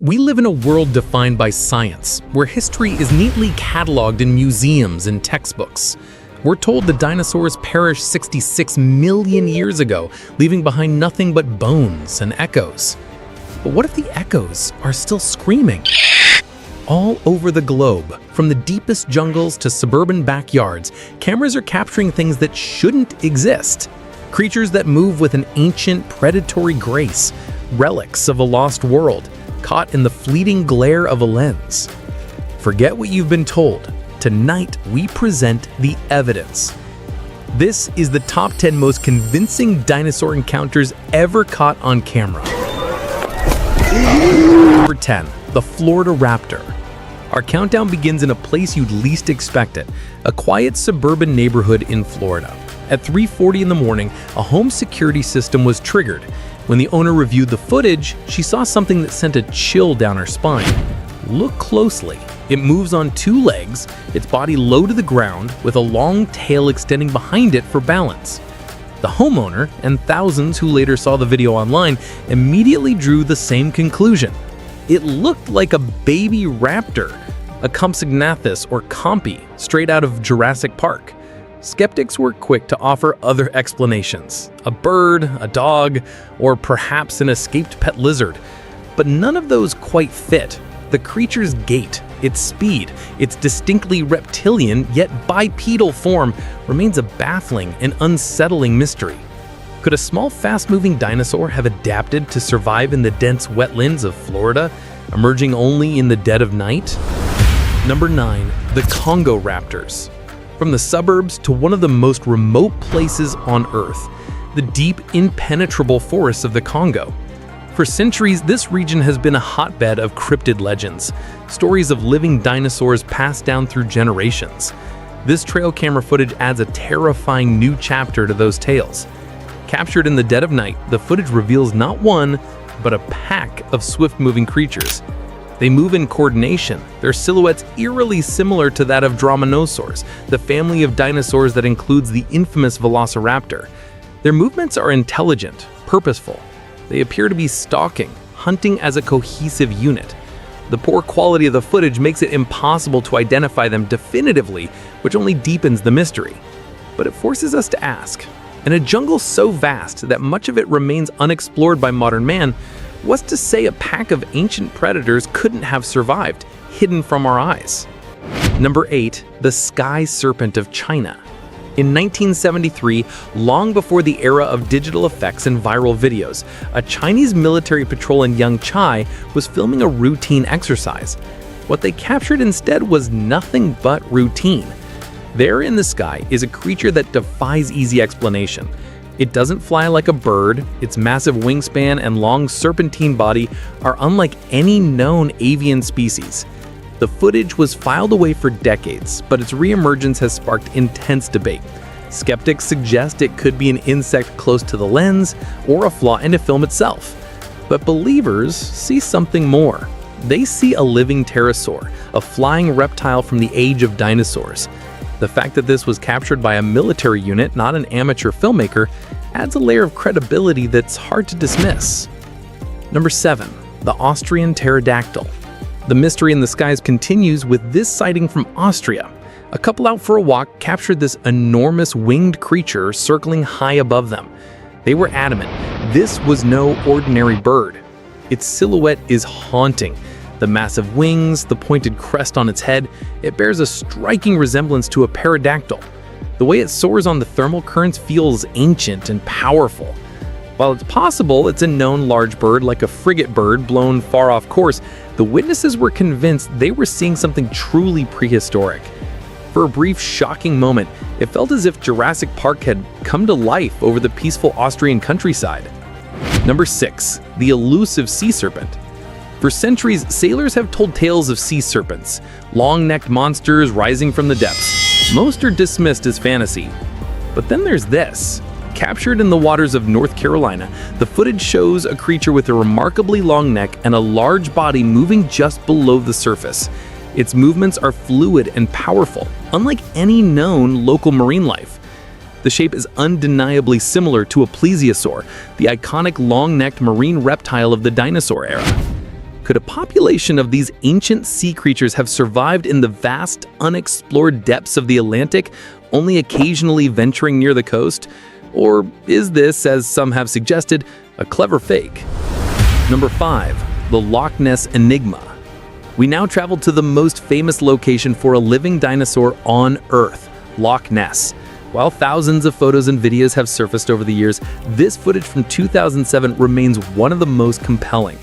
We live in a world defined by science, where history is neatly cataloged in museums and textbooks. We're told the dinosaurs perished 66 million years ago, leaving behind nothing but bones and echoes. But what if the echoes are still screaming? All over the globe, from the deepest jungles to suburban backyards, cameras are capturing things that shouldn't exist. Creatures that move with an ancient predatory grace, relics of a lost world, caught in the fleeting glare of a lens. Forget what you've been told. Tonight, we present the evidence. This is the top 10 most convincing dinosaur encounters ever caught on camera. Number 10, the Florida Raptor. Our countdown begins in a place you'd least expect it, a quiet suburban neighborhood in Florida. At 3:40 in the morning, a home security system was triggered. When the owner reviewed the footage, she saw something that sent a chill down her spine. Look closely. It moves on two legs, its body low to the ground, with a long tail extending behind it for balance. The homeowner, and thousands who later saw the video online, immediately drew the same conclusion. It looked like a baby raptor, a Compsognathus or Compy, straight out of Jurassic Park. Skeptics were quick to offer other explanations, a bird, a dog, or perhaps an escaped pet lizard. But none of those quite fit. The creature's gait, its speed, its distinctly reptilian yet bipedal form remains a baffling and unsettling mystery. Could a small, fast-moving dinosaur have adapted to survive in the dense wetlands of Florida, emerging only in the dead of night? Number 9, the Congo Raptors. From the suburbs to one of the most remote places on Earth, the deep, impenetrable forests of the Congo. For centuries, this region has been a hotbed of cryptid legends, stories of living dinosaurs passed down through generations. This trail camera footage adds a terrifying new chapter to those tales. Captured in the dead of night, the footage reveals not one, but a pack of swift-moving creatures. They move in coordination, their silhouettes eerily similar to that of Dromaeosaurs, the family of dinosaurs that includes the infamous Velociraptor. Their movements are intelligent, purposeful. They appear to be stalking, hunting as a cohesive unit. The poor quality of the footage makes it impossible to identify them definitively, which only deepens the mystery. But it forces us to ask, in a jungle so vast that much of it remains unexplored by modern man, what's to say a pack of ancient predators couldn't have survived, hidden from our eyes? Number 8, the Sky Serpent of China. In 1973, long before the era of digital effects and viral videos, a Chinese military patrol in Yangchai was filming a routine exercise. What they captured instead was nothing but routine. There in the sky is a creature that defies easy explanation. It doesn't fly like a bird, its massive wingspan and long serpentine body are unlike any known avian species. The footage was filed away for decades, but its reemergence has sparked intense debate. Skeptics suggest it could be an insect close to the lens or a flaw in the film itself. But believers see something more. They see a living pterosaur, a flying reptile from the age of dinosaurs. The fact that this was captured by a military unit, not an amateur filmmaker, adds a layer of credibility that's hard to dismiss. Number 7, the Austrian pterodactyl. The mystery in the skies continues with this sighting from Austria. A couple out for a walk captured this enormous winged creature circling high above them. They were adamant this was no ordinary bird. Its silhouette is haunting. The massive wings, the pointed crest on its head, it bears a striking resemblance to a pterodactyl. The way it soars on the thermal currents feels ancient and powerful. While it's possible it's a known large bird like a frigate bird blown far off course, the witnesses were convinced they were seeing something truly prehistoric. For a brief, shocking moment, it felt as if Jurassic Park had come to life over the peaceful Austrian countryside. Number 6, the Elusive Sea Serpent. For centuries, sailors have told tales of sea serpents, long-necked monsters rising from the depths. Most are dismissed as fantasy. But then there's this. Captured in the waters of North Carolina, the footage shows a creature with a remarkably long neck and a large body moving just below the surface. Its movements are fluid and powerful, unlike any known local marine life. The shape is undeniably similar to a plesiosaur, the iconic long-necked marine reptile of the dinosaur era. Could a population of these ancient sea creatures have survived in the vast, unexplored depths of the Atlantic, only occasionally venturing near the coast? Or is this, as some have suggested, a clever fake? Number 5. The Loch Ness Enigma. We now travel to the most famous location for a living dinosaur on Earth, Loch Ness. While thousands of photos and videos have surfaced over the years, this footage from 2007 remains one of the most compelling.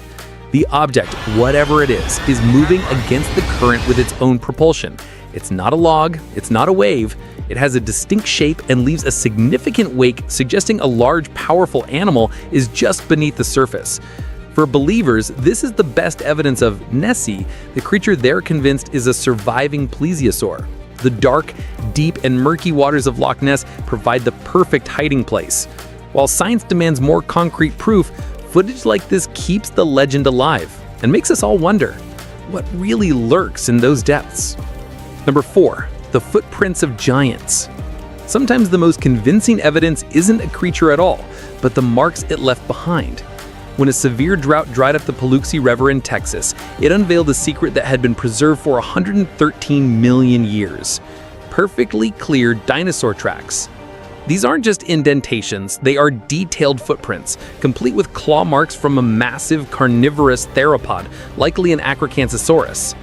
The object, whatever it is moving against the current with its own propulsion. It's not a log, it's not a wave, it has a distinct shape and leaves a significant wake, suggesting a large, powerful animal is just beneath the surface. For believers, this is the best evidence of Nessie, the creature they're convinced is a surviving plesiosaur. The dark, deep, and murky waters of Loch Ness provide the perfect hiding place. While science demands more concrete proof, footage like this keeps the legend alive and makes us all wonder, what really lurks in those depths? Number 4. The footprints of giants. Sometimes the most convincing evidence isn't a creature at all, but the marks it left behind. When a severe drought dried up the Paluxy River in Texas, it unveiled a secret that had been preserved for 113 million years. Perfectly clear dinosaur tracks. These aren't just indentations, they are detailed footprints, complete with claw marks from a massive carnivorous theropod, likely an Acrocanthosaurus.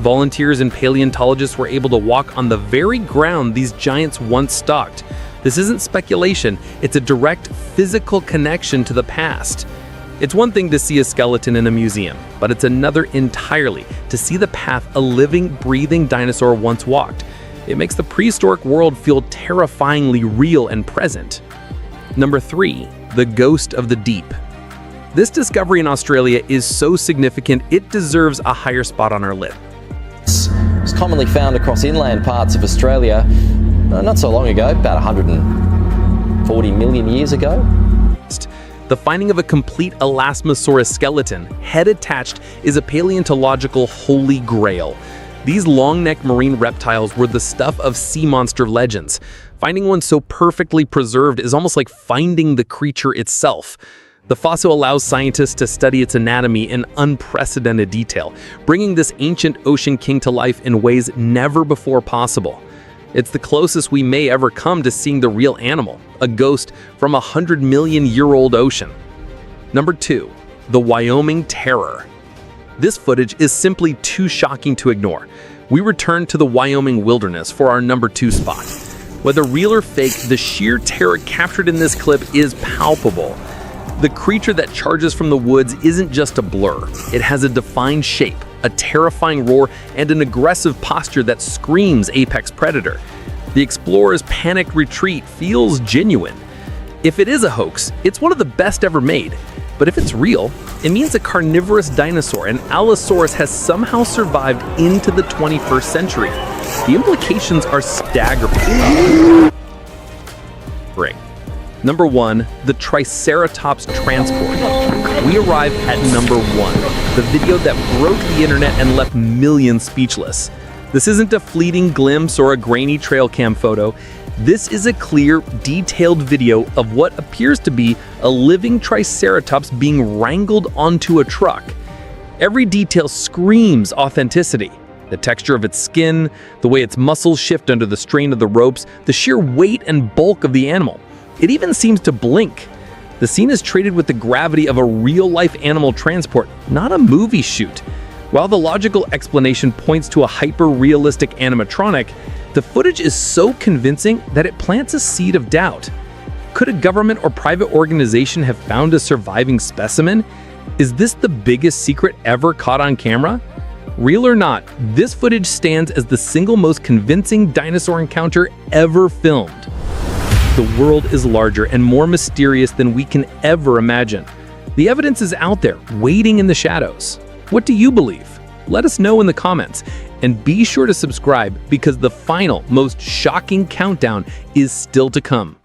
Volunteers and paleontologists were able to walk on the very ground these giants once stalked. This isn't speculation, it's a direct physical connection to the past. It's one thing to see a skeleton in a museum, but it's another entirely to see the path a living, breathing dinosaur once walked. It makes the prehistoric world feel terrifyingly real and present. Number 3. The Ghost of the Deep. This discovery in Australia is so significant it deserves a higher spot on our list. It's commonly found across inland parts of Australia not so long ago, about 140 million years ago. The finding of a complete Elasmosaurus skeleton, head attached, is a paleontological holy grail. These long-necked marine reptiles were the stuff of sea monster legends. Finding one so perfectly preserved is almost like finding the creature itself. The fossil allows scientists to study its anatomy in unprecedented detail, bringing this ancient ocean king to life in ways never before possible. It's the closest we may ever come to seeing the real animal, a ghost from a 100-million-year-old ocean. Number 2. The Wyoming Terror. This footage is simply too shocking to ignore. We return to the Wyoming wilderness for our number 2 spot. Whether real or fake, the sheer terror captured in this clip is palpable. The creature that charges from the woods isn't just a blur. It has a defined shape, a terrifying roar, and an aggressive posture that screams apex predator. The explorer's panicked retreat feels genuine. If it is a hoax, it's one of the best ever made. But if it's real, it means a carnivorous dinosaur, an Allosaurus, has somehow survived into the 21st century. The implications are staggering. Number 1. The Triceratops transport. We arrive at number 1, the video that broke the internet and left millions speechless. This isn't a fleeting glimpse or a grainy trail cam photo. This is a clear, detailed video of what appears to be a living Triceratops being wrangled onto a truck. Every detail screams authenticity. The texture of its skin, the way its muscles shift under the strain of the ropes, the sheer weight and bulk of the animal. It even seems to blink. The scene is treated with the gravity of a real-life animal transport, not a movie shoot. While the logical explanation points to a hyper-realistic animatronic, the footage is so convincing that it plants a seed of doubt. Could a government or private organization have found a surviving specimen? Is this the biggest secret ever caught on camera? Real or not, this footage stands as the single most convincing dinosaur encounter ever filmed. The world is larger and more mysterious than we can ever imagine. The evidence is out there, waiting in the shadows. What do you believe? Let us know in the comments. And be sure to subscribe because the final, most shocking countdown is still to come.